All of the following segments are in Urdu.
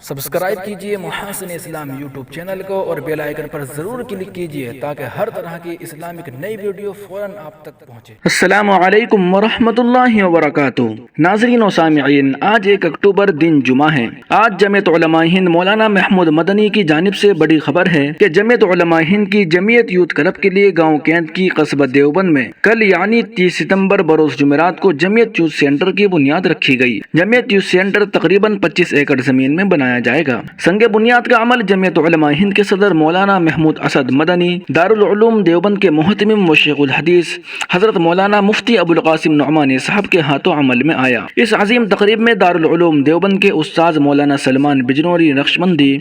سبسکرائب کیجئے محاسن اسلام یوٹیوب چینل کو اور بیل آئیکن پر ضرور کلک کیجئے تاکہ ہر طرح کی اسلامک نئی ویڈیو فوراً آپ تک پہنچے۔ السلام علیکم ورحمۃ اللہ وبرکاتہ۔ ناظرین و سامعین، آج 1 اکتوبر دن جمعہ ہے۔ آج جمعیت علماء ہند مولانا محمود مدنی کی جانب سے بڑی خبر ہے کہ جمعیت علماء ہند کی جمعیت یوتھ کلب کے لیے گاؤں کینت کی قصبہ دیوبند میں کل یعنی 30 ستمبر بروز جمعرات کو جمعیت یوتھ سینٹر کی بنیاد رکھی گئی۔ جمعیت یوتھ سینٹر تقریباً 25 ایکڑ زمین میں بنایا جائے گا۔ سنگ بنیاد کا عمل جمعیت علماء ہند کے صدر مولانا محمود اسد مدنی، دارالعلوم دیوبند کے محتمم و شیخ الحدیث حضرت مولانا مفتی ابو القاسم نعمانی صاحب کے ہاتھوں عمل میں آیا۔ اس عظیم تقریب میں دارالعلوم دیوبند کے استاذ مولانا سلمان بجنوری نقشبندی،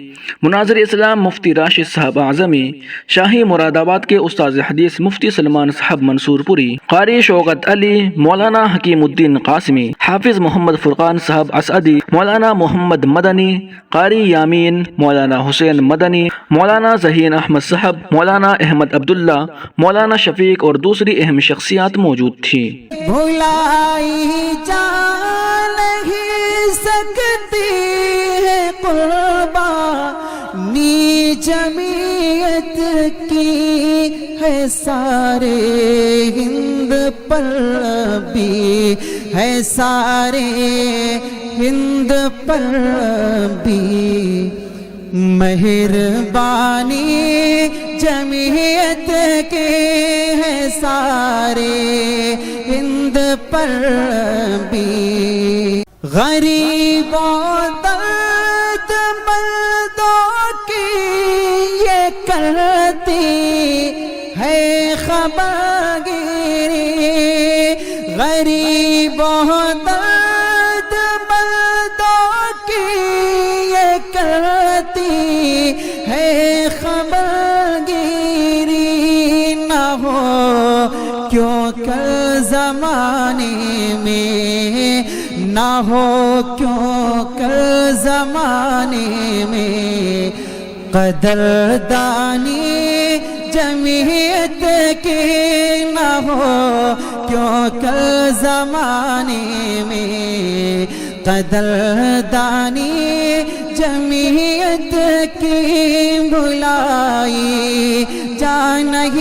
مناظر اسلام مفتی راشد صاحب اعظمی، شاہی مراد آباد کے استاذ حدیث مفتی سلمان صاحب منصور پوری، قاری شوکت علی، مولانا حکیم الدین قاسمی، حافظ محمد فرقان صاحب اسعدی، مولانا محمد مدنی، قاری یامین، مولانا حسین مدنی، مولانا ذہین احمد صاحب، مولانا احمد عبداللہ، مولانا شفیق اور دوسری اہم شخصیات موجود تھیں۔ بھلائی جا نہیں سکتی ہے قربانی جمعیت کی ہے، سارے ہند پر بھی ہے، سارے ہند پر بھی مہربانی جمعیت کے ہے، سارے ہند پر بھی غریبوں درد مندوں کی یہ کرتی ہے خبر گیری، غریبوں درد مندوں کی یہ کرتی ہے خبر گیری، نہ ہو کیوں کل زمانے میں، نہ ہو کیوں کل زمانے میں قدردانی جمعیت کی، نہ ہو کیوں کل زمانے میں قدردانی جمعیت کی، بھلائی جا نہیں